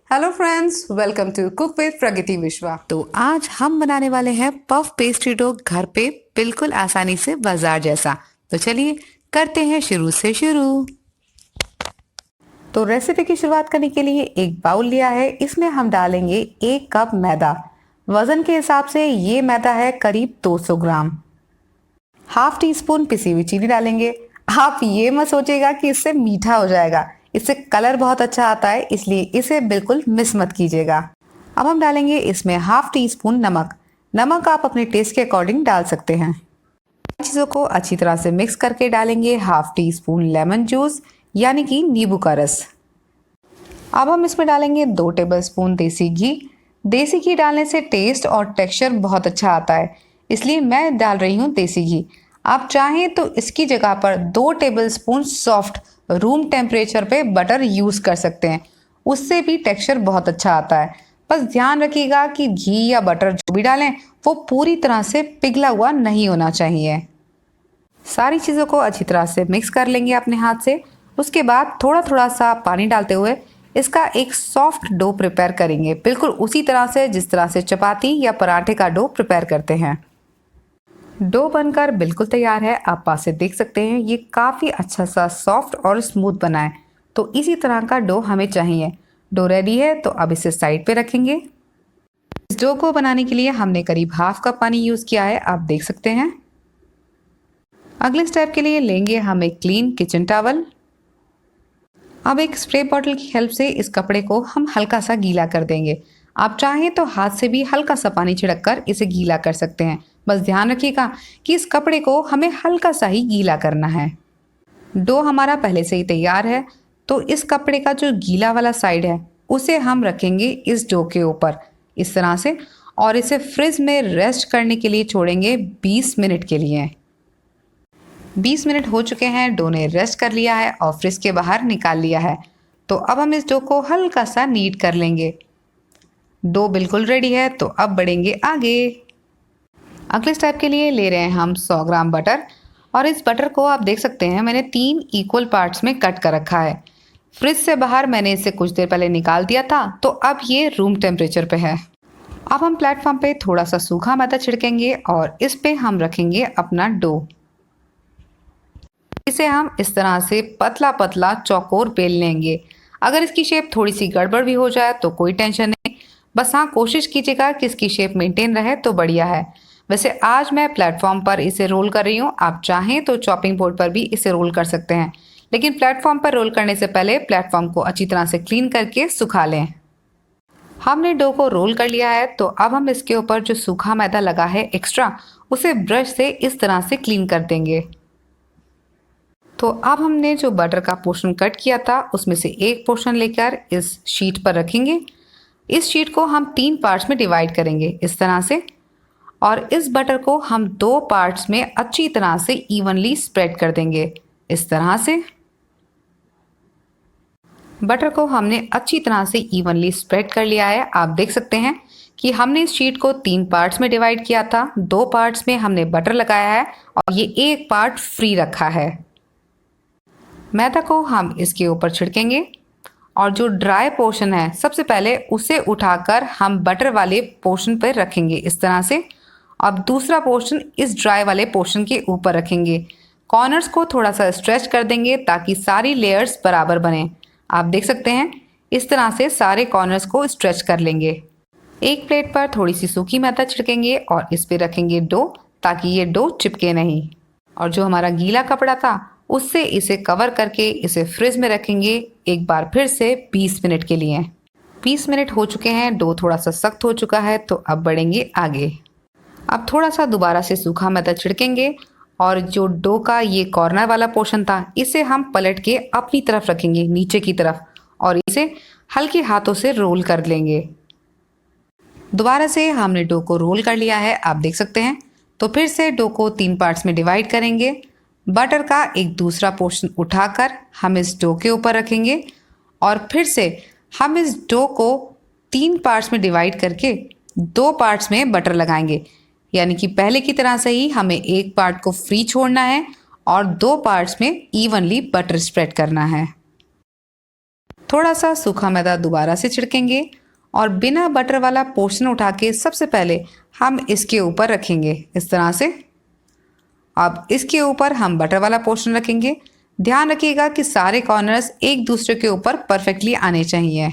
Hello friends, welcome to cook with Pragati Vishwa. तो आज हम बनाने वाले हैं पफ पेस्ट्री डो घर पे बिल्कुल आसानी से बाजार जैसा। तो चलिए करते हैं शुरू से शुरू। तो रेसिपी की शुरुआत करने के लिए एक बाउल लिया है, इसमें हम डालेंगे 1 कप मैदा। वजन के हिसाब से ये मैदा है करीब 200 ग्राम। हाफ टी स्पून पिसी हुई चीनी डालेंगे। आप ये मत सोचिएगा कि इससे मीठा हो जाएगा, इससे कलर बहुत अच्छा आता है, इसलिए इसे बिल्कुल मिस मत कीजिएगा। अब हम डालेंगे इसमें हाफ टी स्पून नमक। नमक आप अपने टेस्ट के अकॉर्डिंग डाल सकते हैं। चीज़ों को अच्छी तरह से मिक्स करके डालेंगे half tea spoon lemon juice यानी कि नींबू का रस। अब हम इसमें डालेंगे 2 टेबलस्पून देसी घी। देसी घी डालने से टेस्ट और टेक्सचर बहुत अच्छा आता है, इसलिए मैं डाल रही हूँ देसी घी। आप चाहें तो इसकी जगह पर 2 टेबलस्पून सॉफ्ट रूम टेम्परेचर पे बटर यूज़ कर सकते हैं, उससे भी टेक्सचर बहुत अच्छा आता है। बस ध्यान रखिएगा कि घी या बटर जो भी डालें वो पूरी तरह से पिघला हुआ नहीं होना चाहिए। सारी चीज़ों को अच्छी तरह से मिक्स कर लेंगे अपने हाथ से। उसके बाद थोड़ा थोड़ा सा पानी डालते हुए इसका एक सॉफ्ट डो प्रिपेयर करेंगे, बिल्कुल उसी तरह से जिस तरह से चपाती या पराठे का डो प्रिपेयर करते हैं। डो बनकर बिल्कुल तैयार है, आप पास से देख सकते हैं ये काफ़ी अच्छा सा सॉफ्ट और स्मूथ बना है। तो इसी तरह का डो हमें चाहिए। डो रेडी है, तो अब इसे साइड पे रखेंगे। इस डो को बनाने के लिए हमने करीब हाफ कप पानी यूज़ किया है, आप देख सकते हैं। अगले स्टेप के लिए लेंगे हम एक क्लीन किचन टॉवल। अब एक स्प्रे बॉटल की हेल्प से इस कपड़े को हम हल्का सा गीला कर देंगे। आप चाहें तो हाथ से भी हल्का सा पानी छिड़क कर इसे गीला कर सकते हैं। बस ध्यान रखिएगा कि इस कपड़े को हमें हल्का सा ही गीला करना है। डो हमारा पहले से ही तैयार है, तो इस कपड़े का जो गीला वाला साइड है उसे हम रखेंगे इस डो के ऊपर इस तरह से, और इसे फ्रिज में रेस्ट करने के लिए छोड़ेंगे 20 मिनट के लिए। 20 मिनट हो चुके हैं, डो ने रेस्ट कर लिया है और फ्रिज के बाहर निकाल लिया है। तो अब हम इस डो को हल्का सा नीड कर लेंगे। डो बिल्कुल रेडी है, तो अब बढ़ेंगे आगे। अगले स्टेप के लिए ले रहे हैं हम 100 ग्राम बटर, और इस बटर को आप देख सकते हैं मैंने 3 इक्वल पार्ट्स में कट कर रखा है। फ्रिज से बाहर मैंने इसे कुछ देर पहले निकाल दिया था, तो अब ये रूम टेम्परेचर पे है। अब हम प्लेटफॉर्म पे थोड़ा सा सूखा मैदा छिड़केंगे और इस पे हम रखेंगे अपना डो। इसे हम इस तरह से पतला पतला चौकोर बेल लेंगे। अगर इसकी शेप थोड़ी सी गड़बड़ भी हो जाए तो कोई टेंशन नहीं, बस हाँ कोशिश कीजिएगा कि इसकी शेप मेंटेन रहे तो बढ़िया है। वैसे आज मैं प्लेटफॉर्म पर इसे रोल कर रही हूँ, आप चाहें तो चॉपिंग बोर्ड पर भी इसे रोल कर सकते हैं, लेकिन प्लेटफॉर्म पर रोल करने से पहले प्लेटफॉर्म को अच्छी तरह से क्लीन करके सुखा लें। हमने डो को रोल कर लिया है, तो अब हम इसके ऊपर जो सूखा मैदा लगा है एक्स्ट्रा, उसे ब्रश से इस तरह से क्लीन कर देंगे। तो अब हमने जो बटर का पोर्शन कट किया था उसमें से एक पोर्शन लेकर इस शीट पर रखेंगे। इस शीट को हम 3 पार्ट्स में डिवाइड करेंगे इस तरह से, और इस बटर को हम 2 पार्ट्स में अच्छी तरह से इवनली स्प्रेड कर देंगे इस तरह से। बटर को हमने अच्छी तरह से इवनली स्प्रेड कर लिया है। आप देख सकते हैं कि हमने इस शीट को 3 पार्ट्स में डिवाइड किया था, 2 पार्ट्स में हमने बटर लगाया है और ये एक पार्ट फ्री रखा है। मैदा को हम इसके ऊपर छिड़केंगे और जो ड्राई पोर्शन है सबसे पहले उसे उठाकर हम बटर वाले पोर्शन पर रखेंगे इस तरह से। अब दूसरा पोर्शन इस ड्राई वाले पोर्शन के ऊपर रखेंगे। कॉर्नर्स को थोड़ा सा स्ट्रेच कर देंगे ताकि सारी लेयर्स बराबर बने। आप देख सकते हैं इस तरह से सारे कॉर्नर्स को स्ट्रेच कर लेंगे। एक प्लेट पर थोड़ी सी सूखी मैदा छिड़केंगे और इस पे रखेंगे डो, ताकि ये डो चिपके नहीं। और जो हमारा गीला कपड़ा था उससे इसे कवर करके इसे फ्रिज में रखेंगे एक बार फिर से 20 मिनट के लिए। 20 मिनट हो चुके हैं, डो थोड़ा सा सख्त हो चुका है, तो अब बढ़ेंगे आगे। अब थोड़ा सा दोबारा से सूखा मैदा छिड़केंगे और जो डो का ये कॉर्नर वाला पोर्शन था इसे हम पलट के अपनी तरफ रखेंगे नीचे की तरफ, और इसे हल्के हाथों से रोल कर लेंगे। दोबारा से हमने डो को रोल कर लिया है, आप देख सकते हैं। तो फिर से डो को 3 पार्ट्स में डिवाइड करेंगे। बटर का एक दूसरा पोर्शन उठाकर हम इस डो के ऊपर रखेंगे और फिर से हम इस डो को 3 पार्ट्स में डिवाइड करके 2 पार्ट्स में बटर लगाएंगे। यानी कि पहले की तरह से ही हमें एक पार्ट को फ्री छोड़ना है और 2 पार्ट्स में इवनली बटर स्प्रेड करना है। थोड़ा सा सूखा मैदा दोबारा से छिड़केंगे और बिना बटर वाला पोर्शन उठा के सबसे पहले हम इसके ऊपर रखेंगे इस तरह से। अब इसके ऊपर हम बटर वाला पोर्शन रखेंगे। ध्यान रखिएगा कि सारे कॉर्नर्स एक दूसरे के ऊपर परफेक्टली आने चाहिए।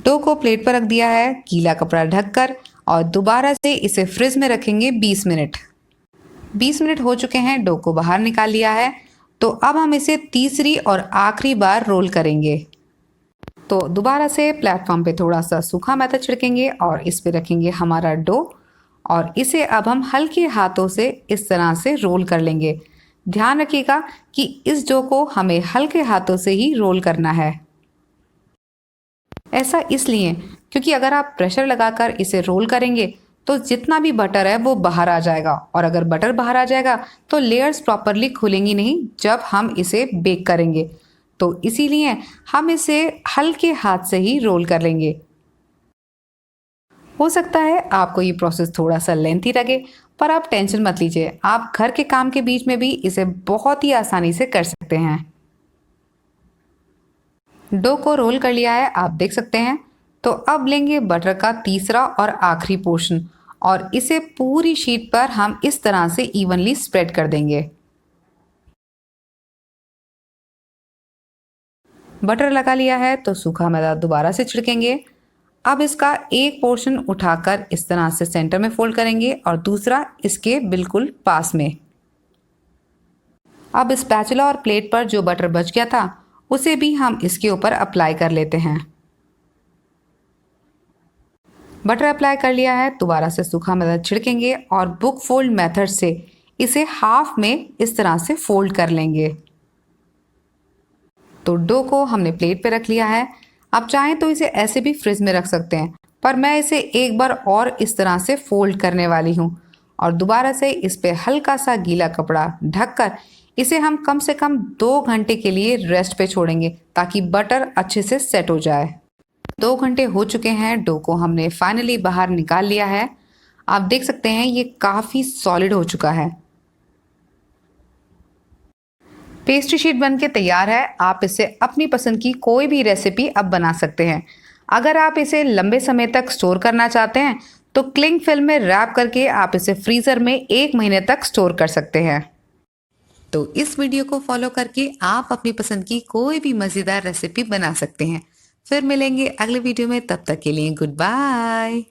डो को प्लेट पर रख दिया है गीला कपड़ा ढककर और दोबारा से इसे फ्रिज में रखेंगे 20 मिनट। 20 मिनट हो चुके हैं, डो को बाहर निकाल लिया है। तो अब हम इसे तीसरी और आखिरी बार रोल करेंगे। तो दोबारा से प्लेटफॉर्म पे थोड़ा सा सूखा मैदा छिड़केंगे और इस पे रखेंगे हमारा डो और इसे अब हम हल्के हाथों से इस तरह से रोल कर लेंगे। ध्यान रखिएगा कि इस डो को हमें हल्के हाथों से ही रोल करना है। ऐसा इसलिए क्योंकि अगर आप प्रेशर लगाकर इसे रोल करेंगे तो जितना भी बटर है वो बाहर आ जाएगा और अगर बटर बाहर आ जाएगा तो लेयर्स प्रॉपरली खुलेंगी नहीं जब हम इसे बेक करेंगे। तो इसीलिए हम इसे हल्के हाथ से ही रोल कर लेंगे। हो सकता है आपको ये प्रोसेस थोड़ा सा लेंथी लगे, पर आप टेंशन मत लीजिए, आप घर के काम के बीच में भी इसे बहुत ही आसानी से कर सकते हैं। डो को रोल कर लिया है, आप देख सकते हैं। तो अब लेंगे बटर का तीसरा और आखिरी पोर्शन और इसे पूरी शीट पर हम इस तरह से इवनली स्प्रेड कर देंगे। बटर लगा लिया है तो सूखा मैदा दोबारा से छिड़केंगे। अब इसका एक पोर्शन उठाकर इस तरह से सेंटर में फोल्ड करेंगे और दूसरा इसके बिल्कुल पास में। अब स्पैचुला और प्लेट पर जो बटर बच गया था उसे भी हम इसके ऊपर अप्लाई कर लेते हैं। बटर अप्लाई कर लिया है, दोबारा से सूखा मैदा छिड़केंगे और बुक फोल्ड मेथड से इसे हाफ में इस तरह से फोल्ड कर लेंगे। तो डो को हमने प्लेट पे रख लिया है। आप चाहें तो इसे ऐसे भी फ्रिज में रख सकते हैं, पर मैं इसे एक बार और इस तरह से फोल्ड करने वाली हूँ और दोबारा से इस पे हल्का सा गीला कपड़ा ढककर इसे हम कम से कम 2 घंटे के लिए रेस्ट पे छोड़ेंगे ताकि बटर अच्छे से सेट हो जाए। 2 घंटे हो चुके हैं, डो को हमने फाइनली बाहर निकाल लिया है। आप देख सकते हैं ये काफ़ी सॉलिड हो चुका है। पेस्ट्री शीट बनके तैयार है। आप इसे अपनी पसंद की कोई भी रेसिपी अब बना सकते हैं। अगर आप इसे लंबे समय तक स्टोर करना चाहते हैं तो क्लिंग फिल्म में रैप करके आप इसे फ्रीज़र में 1 महीने तक स्टोर कर सकते हैं। तो इस वीडियो को फॉलो करके आप अपनी पसंद की कोई भी मज़ेदार रेसिपी बना सकते हैं। फिर मिलेंगे अगले वीडियो में, तब तक के लिए गुड बाय।